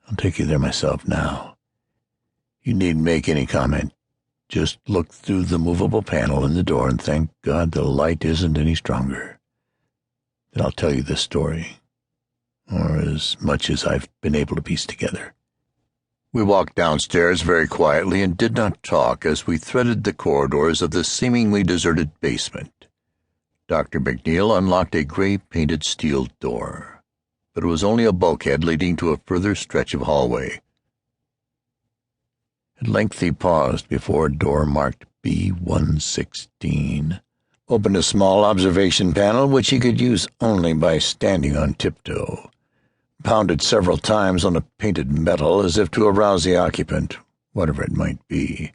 I'll take you there myself now. You needn't make any comment. Just look through the movable panel in the door and thank God the light isn't any stronger. Then I'll tell you this story, or as much as I've been able to piece together." We walked downstairs very quietly and did not talk as we threaded the corridors of the seemingly deserted basement. Dr. McNeil unlocked a gray-painted steel door, but it was only a bulkhead leading to a further stretch of hallway. At length he paused before a door marked B116, opened a small observation panel which he could use only by standing on tiptoe, pounded several times on a painted metal as if to arouse the occupant, whatever it might be.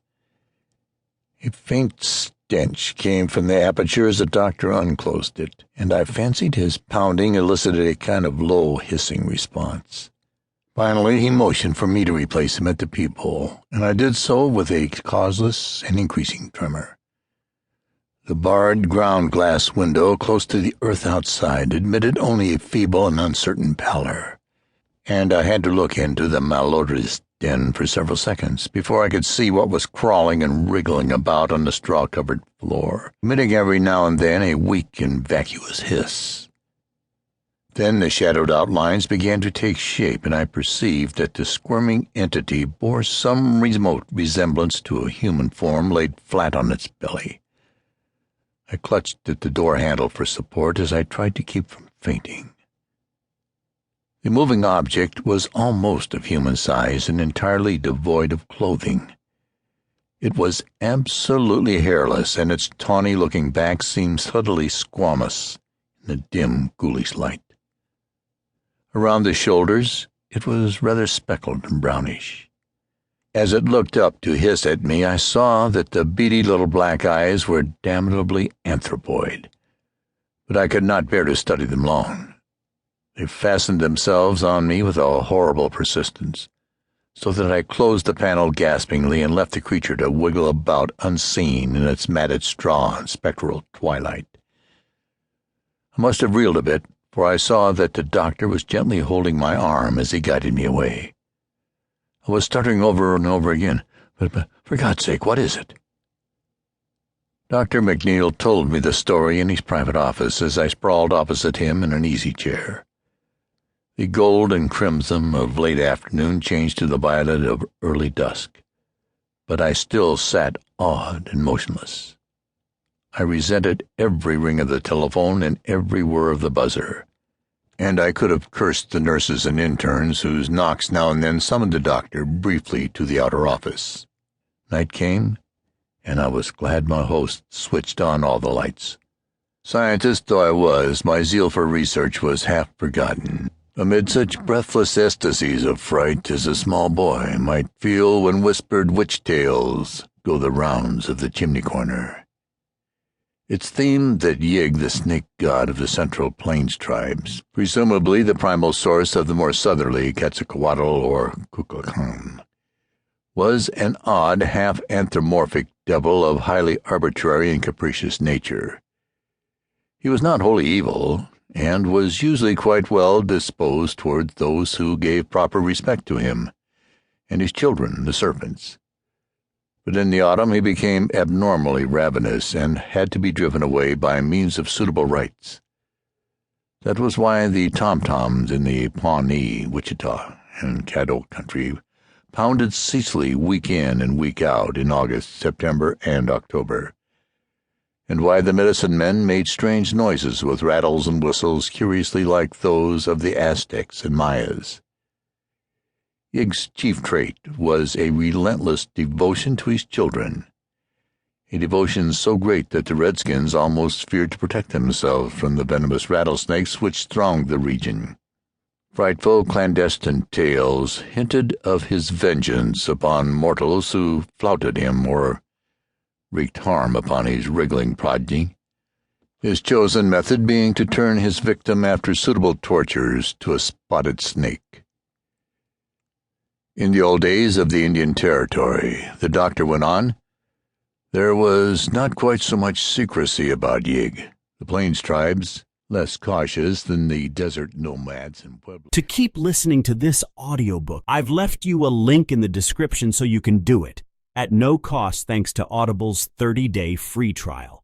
A faint stench came from the aperture as the doctor unclosed it, and I fancied his pounding elicited a kind of low hissing response. Finally he motioned for me to replace him at the peephole, and I did so with a causeless and increasing tremor. The barred ground-glass window close to the earth outside admitted only a feeble and uncertain pallor, and I had to look into the malodorous den for several seconds before I could see what was crawling and wriggling about on the straw-covered floor, emitting every now and then a weak and vacuous hiss. Then the shadowed outlines began to take shape, and I perceived that the squirming entity bore some remote resemblance to a human form laid flat on its belly. I clutched at the door handle for support as I tried to keep from fainting. The moving object was almost of human size and entirely devoid of clothing. It was absolutely hairless, and its tawny-looking back seemed subtly squamous in the dim, ghoulish light. Around the shoulders it was rather speckled and brownish. As it looked up to hiss at me, I saw that the beady little black eyes were damnably anthropoid, but I could not bear to study them long. They fastened themselves on me with a horrible persistence, so that I closed the panel gaspingly and left the creature to wiggle about unseen in its matted straw and spectral twilight. I must have reeled a bit, for I saw that the doctor was gently holding my arm as he guided me away. I was stuttering over and over again, but for God's sake, what is it? Dr. McNeil told me the story in his private office as I sprawled opposite him in an easy chair. The gold and crimson of late afternoon changed to the violet of early dusk, but I still sat awed and motionless. I resented every ring of the telephone and every whir of the buzzer, and I could have cursed the nurses and interns whose knocks now and then summoned the doctor briefly to the outer office. Night came, and I was glad my host switched on all the lights. Scientist though I was, my zeal for research was half forgotten amid such breathless ecstasies of fright as a small boy might feel when whispered witch tales go the rounds of the chimney-corner. It's themed that Yig, the snake god of the Central Plains tribes, presumably the primal source of the more southerly Quetzalcoatl or Kukulkan, was an odd, half-anthropomorphic devil of highly arbitrary and capricious nature. He was not wholly evil, and was usually quite well disposed toward those who gave proper respect to him, and his children, the serpents. But in the autumn he became abnormally ravenous and had to be driven away by means of suitable rites. That was why the tom-toms in the Pawnee, Wichita, and Caddo country pounded ceaselessly week in and week out in August, September, and October, and why the medicine men made strange noises with rattles and whistles curiously like those of the Aztecs and Mayas. Yig's chief trait was a relentless devotion to his children, a devotion so great that the redskins almost feared to protect themselves from the venomous rattlesnakes which thronged the region. Frightful clandestine tales hinted of his vengeance upon mortals who flouted him or wreaked harm upon his wriggling progeny, his chosen method being to turn his victim after suitable tortures to a spotted snake. In the old days of the Indian Territory, the doctor went on, there was not quite so much secrecy about Yig. The Plains tribes, less cautious than the desert nomads in Pueblo. To keep listening to this audiobook, I've left you a link in the description so you can do it at no cost thanks to Audible's 30-day free trial.